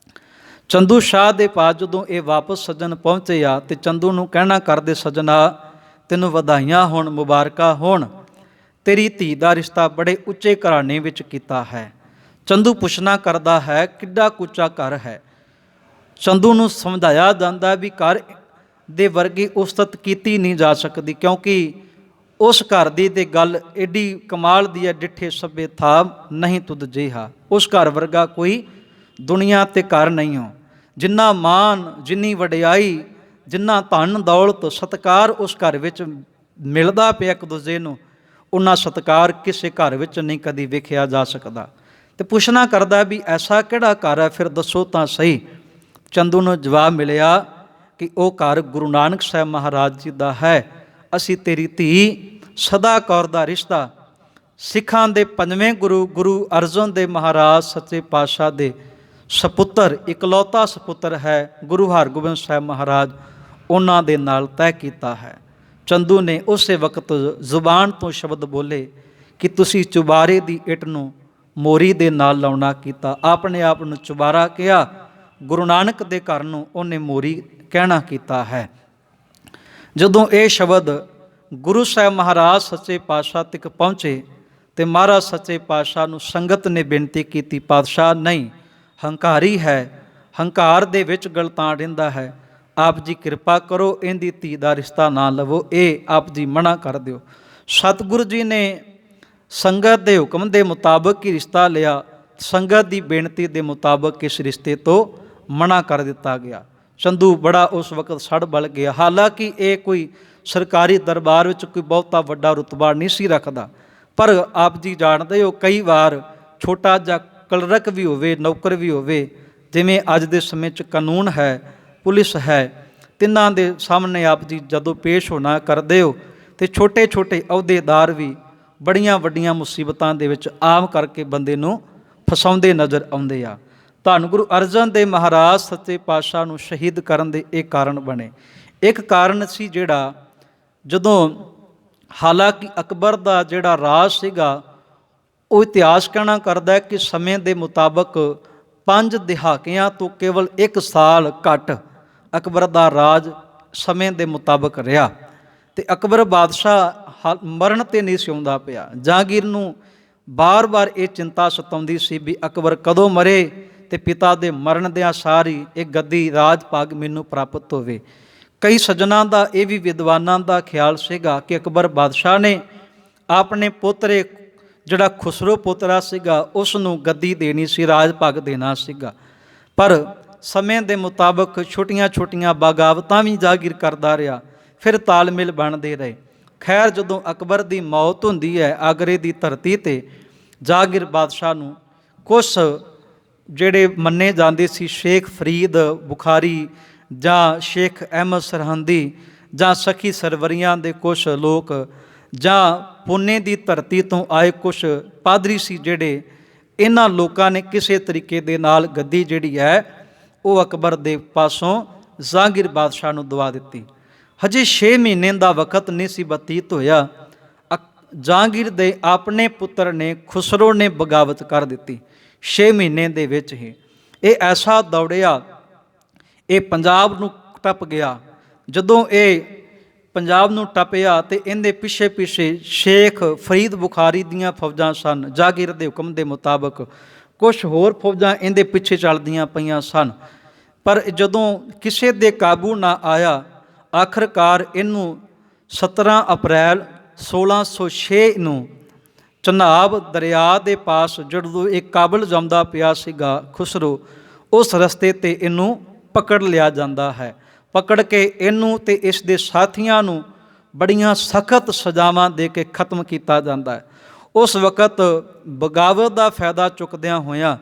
ਚੰਦੂ ਸ਼ਾਹ ਦੇ ਪਾਸ ਜਦੋਂ ਇਹ ਵਾਪਸ ਸੱਜਣ ਪਹੁੰਚੇ ਆ ਅਤੇ ਚੰਦੂ ਨੂੰ ਕਹਿਣਾ ਕਰਦੇ, ਸੱਜਣਾ ਤੈਨੂੰ ਵਧਾਈਆਂ ਹੋਣ, ਮੁਬਾਰਕਾਂ ਹੋਣ, ਤੇਰੀ ਧੀ ਦਾ ਰਿਸ਼ਤਾ ਬੜੇ ਉੱਚੇ ਘਰਾਣੇ ਵਿੱਚ ਕੀਤਾ ਹੈ। ਚੰਦੂ ਪੁੱਛਣਾ ਕਰਦਾ ਹੈ, ਕਿੱਡਾ ਉੱਚਾ ਘਰ ਹੈ? ਚੰਦੂ ਨੂੰ ਸਮਝਾਇਆ ਜਾਂਦਾ ਵੀ ਘਰ ਦੇ ਵਰਗੀ ਉਸਤਤ ਕੀਤੀ ਨਹੀਂ ਜਾ ਸਕਦੀ, ਕਿਉਂਕਿ ਉਸ ਘਰ ਦੀ ਤੇ ਗੱਲ ਐਡੀ ਕਮਾਲ ਦੀ ਹੈ, ਡਿੱਠੇ ਸਭੇ ਥਾਪ ਨਹੀਂ ਤੁਧ ਜਿਹਾ। ਉਸ ਘਰ ਵਰਗਾ ਕੋਈ ਦੁਨੀਆ 'ਤੇ ਘਰ ਨਹੀਂ ਹੋ। ਜਿੰਨਾ ਮਾਣ, ਜਿੰਨੀ ਵਡਿਆਈ, ਜਿੰਨਾ ਧਨ ਦੌਲਤ ਸਤਿਕਾਰ ਉਸ ਘਰ ਵਿੱਚ ਮਿਲਦਾ ਪਿਆ ਇੱਕ ਦੂਜੇ ਨੂੰ, ਉਹਨਾਂ ਸਤਿਕਾਰ ਕਿਸੇ ਘਰ ਵਿੱਚ ਨਹੀਂ ਕਦੀ ਵੇਖਿਆ ਜਾ ਸਕਦਾ। ਅਤੇ ਪੁੱਛਣਾ ਕਰਦਾ ਵੀ ਐਸਾ ਕਿਹੜਾ ਘਰ ਹੈ, ਫਿਰ ਦੱਸੋ ਤਾਂ ਸਹੀ। ਚੰਦੂ ਨੂੰ ਜਵਾਬ ਮਿਲਿਆ ਕਿ ਉਹ ਘਰ ਗੁਰੂ ਨਾਨਕ ਸਾਹਿਬ ਮਹਾਰਾਜ ਜੀ ਦਾ ਹੈ। ਅਸੀਂ ਤੇਰੀ ਧੀ ਸਦਾ ਕੌਰ ਦਾ ਰਿਸ਼ਤਾ ਸਿੱਖਾਂ ਦੇ ਪੰਜਵੇਂ ਗੁਰੂ ਗੁਰੂ ਅਰਜਨ ਦੇਵ ਮਹਾਰਾਜ ਸੱਚੇ ਪਾਤਸ਼ਾਹ ਦੇ ਸਪੁੱਤਰ, ਇਕਲੌਤਾ ਸਪੁੱਤਰ ਹੈ ਗੁਰੂ ਹਰਗੋਬਿੰਦ ਸਾਹਿਬ ਮਹਾਰਾਜ, ਉਹਨਾਂ ਦੇ ਨਾਲ ਤੈਅ ਕੀਤਾ ਹੈ। ਚੰਦੂ ਨੇ ਉਸੇ ਵਕਤ ਜ਼ੁਬਾਨ ਤੋਂ ਸ਼ਬਦ ਬੋਲੇ ਕਿ ਤੁਸੀਂ ਚੁਬਾਰੇ ਦੀ ਇੱਟ ਨੂੰ ਮੋਰੀ ਦੇ ਨਾਲ ਲਾਉਣਾ ਕੀਤਾ। ਆਪਣੇ ਆਪ ਨੂੰ ਚੁਬਾਰਾ ਕਿਹਾ, ਗੁਰੂ ਨਾਨਕ ਦੇ ਘਰ ਨੂੰ ਉਹਨੇ ਮੋਰੀ ਕਹਿਣਾ ਕੀਤਾ ਹੈ। ਜਦੋਂ ਇਹ ਸ਼ਬਦ ਗੁਰੂ ਸਾਹਿਬ ਮਹਾਰਾਜ ਸੱਚੇ ਪਾਤਸ਼ਾਹ ਤੱਕ ਪਹੁੰਚੇ ਤੇ ਮਹਾਰਾਜ ਸੱਚੇ ਪਾਤਸ਼ਾਹ ਨੂੰ ਸੰਗਤ ਨੇ ਬੇਨਤੀ ਕੀਤੀ, ਪਾਤਸ਼ਾਹ ਨਹੀਂ, ਹੰਕਾਰੀ ਹੈ, ਹੰਕਾਰ ਦੇ ਵਿੱਚ ਗਲਤਾਨ ਰਹਿੰਦਾ ਹੈ, ਆਪ ਜੀ ਕਿਰਪਾ ਕਰੋ, ਇਹਦੀ ਧੀ ਦਾ ਰਿਸ਼ਤਾ ਨਾ ਲਵੋ, ਇਹ ਆਪ ਜੀ ਮਨਾ ਕਰ ਦਿਓ। ਸਤਿਗੁਰੂ ਜੀ ਨੇ ਸੰਗਤ ਦੇ ਹੁਕਮ ਦੇ ਮੁਤਾਬਕ ਹੀ ਰਿਸ਼ਤਾ ਲਿਆ। ਸੰਗਤ ਦੀ ਬੇਨਤੀ ਦੇ ਮੁਤਾਬਕ ਇਸ ਰਿਸ਼ਤੇ ਤੋਂ ਮਨਾ ਕਰ ਦਿੱਤਾ ਗਿਆ। ਚੰਦੂ ਬੜਾ ਉਸ ਵਕਤ ਸੜ ਬਲ ਗਿਆ। ਹਾਲਾਂਕਿ ਇਹ ਕੋਈ ਸਰਕਾਰੀ ਦਰਬਾਰ ਵਿੱਚ ਕੋਈ ਬਹੁਤਾ ਵੱਡਾ ਰੁਤਬਾ ਨਹੀਂ ਸੀ ਰੱਖਦਾ, ਪਰ ਆਪ ਜੀ ਜਾਣਦੇ ਹੋ ਕਈ ਵਾਰ ਛੋਟਾ ਜਿਹਾ ਕਲਰਕ ਵੀ ਹੋਵੇ, ਨੌਕਰ ਵੀ ਹੋਵੇ, ਜਿਵੇਂ ਅੱਜ ਦੇ ਸਮੇਂ 'ਚ ਕਾਨੂੰਨ ਹੈ, ਪੁਲਿਸ ਹੈ, ਤਿੰਨਾਂ ਦੇ ਸਾਹਮਣੇ ਆਪ ਜੀ ਜਦੋਂ ਪੇਸ਼ ਹੋਣਾ ਕਰਦੇ ਹੋ ਤੇ ਛੋਟੇ ਛੋਟੇ ਅਹੁਦੇਦਾਰ ਵੀ ਬੜੀਆਂ ਵੱਡੀਆਂ ਮੁਸੀਬਤਾਂ ਦੇ ਵਿੱਚ ਆਮ ਕਰਕੇ ਬੰਦੇ ਨੂੰ ਫਸਾਉਂਦੇ ਨਜ਼ਰ ਆਉਂਦੇ ਆ। ਧੰਨ ਗੁਰੂ ਅਰਜਨ ਦੇਵ ਮਹਾਰਾਜ ਸੱਚੇ ਪਾਤਸ਼ਾਹ ਨੂੰ ਸ਼ਹੀਦ ਕਰਨ ਦੇ ਇਹ ਕਾਰਨ ਬਣੇ। ਇੱਕ ਕਾਰਨ ਸੀ ਜਿਹੜਾ, ਜਦੋਂ ਹਾਲਾਂਕਿ ਅਕਬਰ ਦਾ ਜਿਹੜਾ ਰਾਜ ਸੀਗਾ ਉਹ ਇਤਿਹਾਸ ਕਹਿਣਾ ਕਰਦਾ ਕਿ ਸਮੇਂ ਦੇ ਮੁਤਾਬਕ 5 ਦਹਾਕਿਆਂ ਤੋਂ ਕੇਵਲ 1 ਸਾਲ ਘੱਟ ਅਕਬਰ ਦਾ ਰਾਜ ਸਮੇਂ ਦੇ ਮੁਤਾਬਕ ਰਿਹਾ ਤੇ ਅਕਬਰ ਬਾਦਸ਼ਾਹ ਮਰਨ 'ਤੇ ਨਹੀਂ ਸੀ ਆਉਂਦਾ ਪਿਆ। ਜਹਾਂਗੀਰ ਨੂੰ ਬਾਰ-ਬਾਰ ਇਹ ਚਿੰਤਾ ਸਤਾਉਂਦੀ ਸੀ ਵੀ ਅਕਬਰ ਕਦੋਂ ਮਰੇ ਤੇ ਪਿਤਾ ਦੇ ਮਰਨ ਦਿਆਂ ਸਾਰੀ ਇਹ ਗੱਦੀ ਰਾਜ ਭਾਗ ਮੈਨੂੰ ਪ੍ਰਾਪਤ ਹੋਵੇ। ਕਈ ਸੱਜਣਾਂ ਦਾ, ਇਹ ਵੀ ਵਿਦਵਾਨਾਂ ਦਾ ਖਿਆਲ ਸੀਗਾ ਕਿ ਅਕਬਰ ਬਾਦਸ਼ਾਹ ਨੇ ਆਪਣੇ ਪੋਤਰੇ ਜਿਹੜਾ ਖੁਸਰੋ ਪੋਤਰਾ ਸੀਗਾ ਉਸ ਨੂੰ ਗੱਦੀ ਦੇਣੀ ਸੀ, ਰਾਜ ਭਾਗ ਦੇਣਾ ਸੀਗਾ, ਪਰ ਸਮੇਂ ਦੇ ਮੁਤਾਬਕ ਛੋਟੀਆਂ ਛੋਟੀਆਂ ਬਗਾਵਤਾਂ ਵੀ ਜਹਾਂਗੀਰ ਕਰਦਾ ਰਿਹਾ, ਫਿਰ ਤਾਲਮੇਲ ਬਣਦੇ ਰਹੇ। ਖੈਰ ਜਦੋਂ ਅਕਬਰ ਦੀ ਮੌਤ ਹੁੰਦੀ ਹੈ ਆਗਰੇ ਦੀ ਧਰਤੀ 'ਤੇ, ਜਹਾਂਗੀਰ ਬਾਦਸ਼ਾਹ ਨੂੰ ਕੁਛ ਜਿਹੜੇ ਮੰਨੇ ਜਾਂਦੇ ਸੀ ਸ਼ੇਖ ਫਰੀਦ ਬੁਖਾਰੀ ਜਾਂ ਸ਼ੇਖ ਅਹਿਮਦ ਸਰਹੰਦੀ ਜਾਂ ਸਖੀ ਸਰਵਰੀਆਂ ਦੇ ਕੁਛ ਲੋਕ ਜਾਂ ਪੁਨੇ ਦੀ ਧਰਤੀ ਤੋਂ ਆਏ ਕੁਛ ਪਾਦਰੀ ਸੀ ਜਿਹੜੇ, ਇਹਨਾਂ ਲੋਕਾਂ ਨੇ ਕਿਸੇ ਤਰੀਕੇ ਦੇ ਨਾਲ ਗੱਦੀ ਜਿਹੜੀ ਹੈ ਉਹ ਅਕਬਰ ਦੇ ਪਾਸੋਂ ਜਹਾਂਗੀਰ ਬਾਦਸ਼ਾਹ ਨੂੰ ਦਵਾ ਦਿੱਤੀ। ਹਜੇ 6 ਮਹੀਨੇ ਦਾ ਵਕਤ ਨਹੀਂ ਸੀ ਬਤੀਤ ਹੋਇਆ, ਜਹਾਂਗੀਰ ਦੇ ਆਪਣੇ ਪੁੱਤਰ ਨੇ ਖੁਸਰੋ ਨੇ ਬਗਾਵਤ ਕਰ ਦਿੱਤੀ। 6 ਮਹੀਨੇ ਦੇ ਵਿੱਚ ਹੀ ਇਹ ਐਸਾ ਦੌੜਿਆ, ਇਹ ਪੰਜਾਬ ਨੂੰ ਟੱਪ ਗਿਆ। ਜਦੋਂ ਇਹ ਪੰਜਾਬ ਨੂੰ ਟੱਪਿਆ ਤੇ ਇਹਦੇ ਪਿੱਛੇ ਪਿੱਛੇ ਸ਼ੇਖ ਫਰੀਦ ਬੁਖਾਰੀ ਦੀਆਂ ਫੌਜਾਂ ਸਨ। ਜਹਾਂਗੀਰ ਦੇ ਹੁਕਮ ਦੇ ਮੁਤਾਬਕ ਕੁਛ ਹੋਰ ਫੌਜਾਂ ਇਹਦੇ ਪਿੱਛੇ ਚੱਲਦੀਆਂ ਪਈਆਂ ਸਨ, ਪਰ ਜਦੋਂ ਕਿਸੇ ਦੇ ਕਾਬੂ ਨਾ ਆਇਆ, ਆਖਰਕਾਰ ਇਹਨੂੰ 17 ਅਪ੍ਰੈਲ 1606 ਨੂੰ ਚਨਾਬ ਦਰਿਆ ਦੇ ਪਾਸ ਜਦੋਂ ਇਹ ਕਾਬਲ ਜਾਂਦਾ ਪਿਆ ਸੀਗਾ ਖੁਸਰੋ, ਉਸ ਰਸਤੇ 'ਤੇ ਇਹਨੂੰ ਪਕੜ ਲਿਆ ਜਾਂਦਾ ਹੈ। ਪਕੜ ਕੇ ਇਹਨੂੰ ਤੇ ਇਸ ਦੇ ਸਾਥੀਆਂ ਨੂੰ ਬੜੀਆਂ ਸਖਤ ਸਜ਼ਾਵਾਂ ਦੇ ਕੇ ਖਤਮ ਕੀਤਾ ਜਾਂਦਾ ਹੈ। ਉਸ ਵਕਤ ਬਗਾਵਤ ਦਾ ਫਾਇਦਾ ਚੁੱਕਦਿਆਂ ਹੋਇਆਂ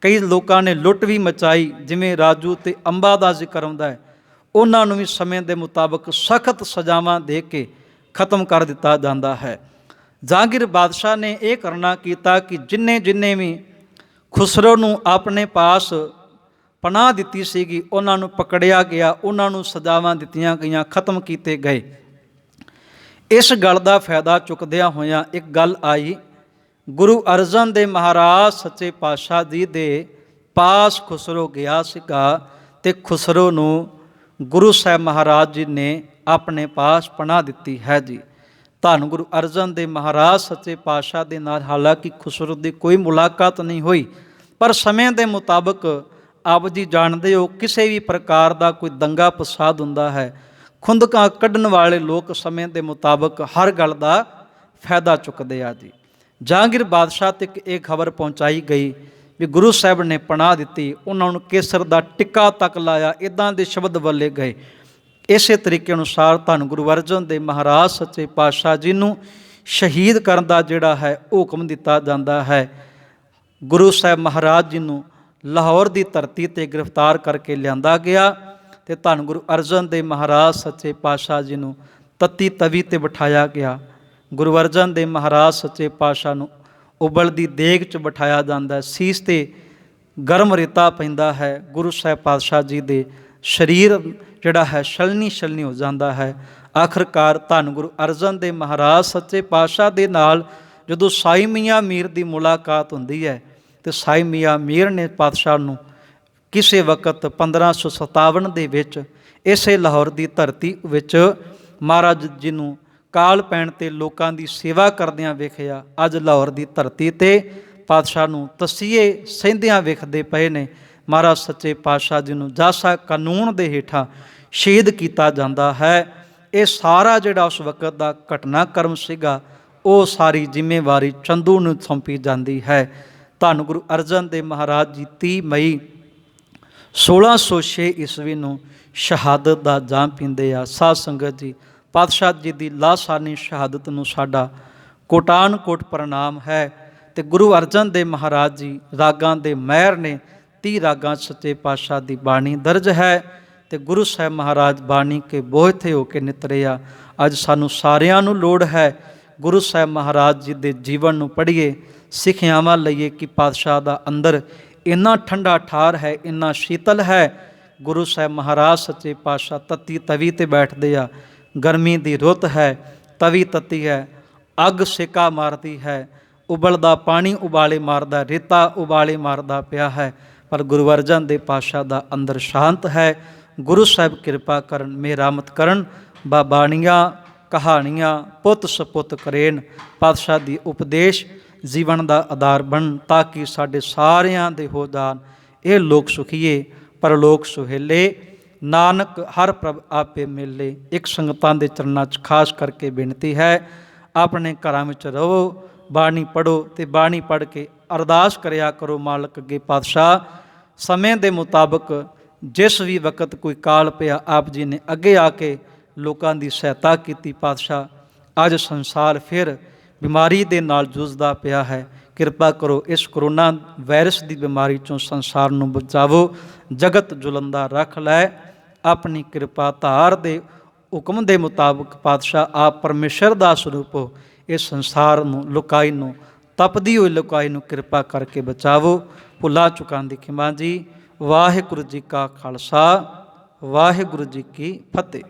ਕਈ ਲੋਕਾਂ ਨੇ ਲੁੱਟ ਵੀ ਮਚਾਈ, ਜਿਵੇਂ ਰਾਜੂ ਤੇ ਅੰਬਾ ਦਾ ਜ਼ਿਕਰ ਆਉਂਦਾ ਹੈ, ਉਹਨਾਂ ਨੂੰ ਵੀ ਸਮੇਂ ਦੇ ਮੁਤਾਬਕ ਸਖਤ ਸਜ਼ਾਵਾਂ ਦੇ ਕੇ ਖਤਮ ਕਰ ਦਿੱਤਾ ਜਾਂਦਾ ਹੈ। ਜਹਾਂਗੀਰ ਬਾਦਸ਼ਾਹ ਨੇ ਇਹ ਕਰਨਾ ਕੀਤਾ ਕਿ ਜਿੰਨੇ ਵੀ ਖੁਸਰੋ ਨੂੰ ਆਪਣੇ ਪਾਸ ਪਨਾਹ ਦਿੱਤੀ ਸੀਗੀ ਉਹਨਾਂ ਨੂੰ ਪਕੜਿਆ ਗਿਆ, ਉਹਨਾਂ ਨੂੰ ਸਜ਼ਾਵਾਂ ਦਿੱਤੀਆਂ ਗਈਆਂ, ਖਤਮ ਕੀਤੇ ਗਏ। ਇਸ ਗੱਲ ਦਾ ਫਾਇਦਾ ਚੁੱਕਦਿਆਂ ਹੋਇਆਂ ਇੱਕ ਗੱਲ ਆਈ, ਗੁਰੂ ਅਰਜਨ ਦੇਵ ਮਹਾਰਾਜ ਸੱਚੇ ਪਾਤਸ਼ਾਹ ਜੀ ਦੇ ਪਾਸ ਖੁਸਰੋ ਗਿਆ ਸੀਗਾ ਤੇ ਖੁਸਰੋ ਨੂੰ ਗੁਰੂ ਸਾਹਿਬ ਮਹਾਰਾਜ ਜੀ ਨੇ ਆਪਣੇ ਪਾਸ ਪਨਾਹ ਦਿੱਤੀ ਹੈ ਜੀ। ਧੰਨ ਗੁਰੂ ਅਰਜਨ ਦੇਵ ਮਹਾਰਾਜ ਸੱਚੇ ਪਾਤਸ਼ਾਹ ਦੇ ਨਾਲ ਹਾਲਾਂਕਿ ਖੁਸਰੋ ਦੀ ਕੋਈ ਮੁਲਾਕਾਤ ਨਹੀਂ ਹੋਈ, ਪਰ ਸਮੇਂ ਦੇ ਮੁਤਾਬਕ ਆਪ ਜੀ ਜਾਣਦੇ ਹੋ ਕਿਸੇ ਵੀ ਪ੍ਰਕਾਰ ਦਾ ਕੋਈ ਦੰਗਾ ਫਸਾਦ ਹੁੰਦਾ ਹੈ, ਖੁੰਦਕਾਂ ਕੱਢਣ ਵਾਲੇ ਲੋਕ ਸਮੇਂ ਦੇ ਮੁਤਾਬਕ ਹਰ ਗੱਲ ਦਾ ਫਾਇਦਾ ਚੁੱਕਦੇ ਆ ਜੀ। ਜਹਾਂਗੀਰ ਬਾਦਸ਼ਾਹ ਤੱਕ ਇਹ ਖਬਰ ਪਹੁੰਚਾਈ ਗਈ ਵੀ ਗੁਰੂ ਸਾਹਿਬ ਨੇ ਪਨਾਹ ਦਿੱਤੀ, ਉਹਨਾਂ ਨੂੰ ਕੇਸਰ ਦਾ ਟਿੱਕਾ ਤੱਕ ਲਾਇਆ, ਇੱਦਾਂ ਦੇ ਸ਼ਬਦ ਬੋਲੇ ਗਏ। ਇਸੇ ਤਰੀਕੇ ਅਨੁਸਾਰ ਧੰਨ ਗੁਰੂ ਅਰਜਨ ਦੇਵ ਮਹਾਰਾਜ ਸੱਚੇ ਪਾਤਸ਼ਾਹ ਜੀ ਨੂੰ ਸ਼ਹੀਦ ਕਰਨ ਦਾ ਜਿਹੜਾ ਹੈ ਉਹ ਹੁਕਮ ਦਿੱਤਾ ਜਾਂਦਾ ਹੈ। ਗੁਰੂ ਸਾਹਿਬ ਮਹਾਰਾਜ ਜੀ ਨੂੰ ਲਾਹੌਰ ਦੀ ਧਰਤੀ 'ਤੇ ਗ੍ਰਿਫਤਾਰ ਕਰਕੇ ਲਿਆਂਦਾ ਗਿਆ ਤੇ ਧੰਨ ਗੁਰੂ ਅਰਜਨ ਦੇਵ ਮਹਾਰਾਜ ਸੱਚੇ ਪਾਤਸ਼ਾਹ ਜੀ ਨੂੰ ਤੱਤੀ ਤਵੀ 'ਤੇ ਬਿਠਾਇਆ ਗਿਆ। ਗੁਰੂ ਅਰਜਨ ਦੇਵ ਮਹਾਰਾਜ ਸੱਚੇ ਪਾਤਸ਼ਾਹ ਨੂੰ ਉਬਲਦੀ ਦੇਗ 'ਚ ਬਿਠਾਇਆ ਜਾਂਦਾ ਹੈ। ਸੀਸ 'ਤੇ ਗਰਮ ਰੇਤਾ ਪੈਂਦਾ ਹੈ। ਗੁਰੂ ਸਾਹਿਬ ਪਾਤਸ਼ਾਹ ਜੀ ਦੇ ਸਰੀਰ ਜਿਹੜਾ ਹੈ ਛਲਣੀ ਛਲਣੀ ਹੋ ਜਾਂਦਾ ਹੈ। ਆਖਰਕਾਰ ਧੰਨ ਗੁਰੂ ਅਰਜਨ ਦੇਵ ਮਹਾਰਾਜ ਸੱਚੇ ਪਾਤਸ਼ਾਹ ਦੇ ਨਾਲ ਜਦੋਂ ਸਾਈ ਮੀਆਂ ਮੀਰ ਦੀ ਮੁਲਾਕਾਤ ਹੁੰਦੀ ਹੈ ਤੇ ਸਾਈ ਮੀਆਂ ਮੀਰ ਨੇ ਪਾਤਸ਼ਾਹ ਨੂੰ ਕਿਸੇ ਵਕਤ 1557 ਦੇ ਵਿੱਚ ਇਸੇ ਲਾਹੌਰ ਦੀ ਧਰਤੀ ਵਿੱਚ ਮਹਾਰਾਜ ਜੀ ਨੂੰ ਕਾਲ ਪੈਣ 'ਤੇ ਲੋਕਾਂ ਦੀ ਸੇਵਾ ਕਰਦਿਆਂ ਵੇਖਿਆ। ਅੱਜ ਲਾਹੌਰ ਦੀ ਧਰਤੀ 'ਤੇ ਪਾਤਸ਼ਾਹ ਨੂੰ ਤਸੀਹੇ ਸਹਿੰਦਿਆਂ ਵੇਖਦੇ ਪਏ ਨੇ। ਮਹਾਰਾਜ ਸੱਚੇ ਪਾਤਸ਼ਾਹ ਜੀ ਨੂੰ ਜਾਸਾ ਕਾਨੂੰਨ ਦੇ ਹੇਠਾਂ ਸ਼ਹੀਦ ਕੀਤਾ ਜਾਂਦਾ ਹੈ। ਇਹ ਸਾਰਾ ਜਿਹੜਾ ਉਸ ਵਕਤ ਦਾ ਘਟਨਾਕ੍ਰਮ ਸੀਗਾ ਉਹ ਸਾਰੀ ਜ਼ਿੰਮੇਵਾਰੀ ਚੰਦੂ ਨੂੰ ਸੌਂਪੀ ਜਾਂਦੀ ਹੈ। ਧੰਨ ਗੁਰੂ ਅਰਜਨ ਦੇਵ ਮਹਾਰਾਜ ਜੀ 30 ਮਈ 1606 ਈਸਵੀ ਨੂੰ ਸ਼ਹਾਦਤ ਦਾ ਜਾਮ ਪੀਂਦੇ ਆ। ਸਾਧ ਸੰਗਤ ਜੀ, ਪਾਤਸ਼ਾਹ ਜੀ ਦੀ ਲਾਸਾਨੀ ਸ਼ਹਾਦਤ ਨੂੰ ਸਾਡਾ ਕੋਟਾਨ ਕੋਟ ਪ੍ਰਣਾਮ ਹੈ। ਤੇ ਗੁਰੂ ਅਰਜਨ ਦੇਵ ਮਹਾਰਾਜ ਜੀ ਰਾਗਾਂ ਦੇ ਮਹਿਰ ਨੇ। 30 ਰਾਗਾਂ ਸੱਚੇ ਪਾਤਸ਼ਾਹ ਦੀ ਬਾਣੀ ਦਰਜ ਹੈ ਤੇ ਗੁਰੂ ਸਾਹਿਬ ਮਹਾਰਾਜ ਬਾਣੀ ਕੇ ਬੋਝ ਥੇ ਹੋ ਕੇ ਨਿਤਰਿਆ। ਅੱਜ ਸਾਨੂੰ ਸਾਰਿਆਂ ਨੂੰ ਲੋੜ ਹੈ ਗੁਰੂ ਸਾਹਿਬ ਮਹਾਰਾਜ ਜੀ ਦੇ ਜੀਵਨ ਨੂੰ ਪੜ੍ਹੀਏ, ਸਿੱਖਿਆਵਾਂ ਲਈਏ ਕਿ ਪਾਤਸ਼ਾਹ ਦਾ ਅੰਦਰ ਇੰਨਾ ਠੰਡਾ ਠਾਰ ਹੈ, ਇੰਨਾ ਸ਼ੀਤਲ ਹੈ। ਗੁਰੂ ਸਾਹਿਬ ਮਹਾਰਾਜ ਸੱਚੇ ਪਾਤਸ਼ਾਹ ਤੱਤੀ ਤਵੀ 'ਤੇ ਬੈਠਦੇ ਆ। ਗਰਮੀ ਦੀ ਰੁੱਤ ਹੈ, ਤਵੀ ਤੱਤੀ ਹੈ, ਅੱਗ ਸੇਕਾ ਮਾਰਦੀ ਹੈ, ਉਬਲਦਾ ਪਾਣੀ ਉਬਾਲੇ ਮਾਰਦਾ, ਰੇਤਾ ਉਬਾਲੇ ਮਾਰਦਾ ਪਿਆ ਹੈ। ਪਰ ਗੁਰੂ ਅਰਜਨ ਦੇਵ ਪਾਤਸ਼ਾਹ ਦਾ ਅੰਦਰ ਸ਼ਾਂਤ ਹੈ। ਗੁਰੂ ਸਾਹਿਬ ਕਿਰਪਾ ਕਰਨ, ਮਿਹਰਾਮਤ ਕਰਨ। ਬਾਣੀਆਂ ਕਹਾਣੀਆਂ ਪੁੱਤ ਸਪੁੱਤ ਕਰੇਨ। ਪਾਤਸ਼ਾਹ ਦੀ ਉਪਦੇਸ਼ ਜੀਵਨ ਦਾ ਆਧਾਰ ਬਣਨ ਤਾਂ ਕਿ ਸਾਡੇ ਸਾਰਿਆਂ ਦੇ ਹੋ ਜਾਣ। ਇਹ ਲੋਕ ਸੁਖੀਏ ਪਰਲੋਕ ਸੁਹੇਲੇ, ਨਾਨਕ ਹਰ ਪ੍ਰਭ ਆਪੇ ਮਿਲੇ। ਇੱਕ ਸੰਗਤਾਂ ਦੇ ਚਰਨਾਂ 'ਚ ਖਾਸ ਕਰਕੇ ਬੇਨਤੀ ਹੈ, ਆਪਣੇ ਘਰਾਂ ਵਿੱਚ ਰਹੋ, ਬਾਣੀ ਪੜ੍ਹੋ ਤੇ ਬਾਣੀ ਪੜ੍ਹ ਕੇ ਅਰਦਾਸ ਕਰਿਆ ਕਰੋ ਮਾਲਕ ਅੱਗੇ। ਪਾਤਸ਼ਾਹ ਸਮੇਂ ਦੇ ਮੁਤਾਬਕ ਜਿਸ ਵੀ ਵਕਤ ਕੋਈ ਕਾਲ ਪਿਆ, ਆਪ ਜੀ ਨੇ ਅੱਗੇ ਆ ਕੇ ਲੋਕਾਂ ਦੀ ਸਹਾਇਤਾ ਕੀਤੀ। ਪਾਤਸ਼ਾਹ ਅੱਜ ਸੰਸਾਰ ਫਿਰ ਬਿਮਾਰੀ ਦੇ ਨਾਲ ਜੂਝਦਾ ਪਿਆ ਹੈ। ਕਿਰਪਾ ਕਰੋ ਇਸ ਕਰੋਨਾ ਵਾਇਰਸ ਦੀ ਬਿਮਾਰੀ 'ਚੋਂ ਸੰਸਾਰ ਨੂੰ ਬਚਾਵੋ। ਜਗਤ ਜੁਲੰਦਾ ਰੱਖ ਲੈ ਆਪਣੀ ਕਿਰਪਾ ਧਾਰ ਦੇ ਹੁਕਮ ਦੇ ਮੁਤਾਬਕ। ਪਾਤਸ਼ਾਹ ਆਪ ਪਰਮੇਸ਼ਰ ਦਾ ਸਰੂਪ ਹੋ। ਇਸ ਸੰਸਾਰ ਨੂੰ ਲੁਕਾਈ ਨੂੰ, ਤਪਦੀ ਹੋਈ ਲੁਕਾਈ ਨੂੰ ਕਿਰਪਾ ਕਰਕੇ ਬਚਾਵੋ। ਭੁੱਲਾਂ ਚੁੱਕਾਂ ਦੀ ਖਿਮਾ ਜੀ। ਵਾਹਿਗੁਰੂ ਜੀ ਕਾ ਖਾਲਸਾ, ਵਾਹਿਗੁਰੂ ਜੀ ਕੀ ਫਤਿਹ।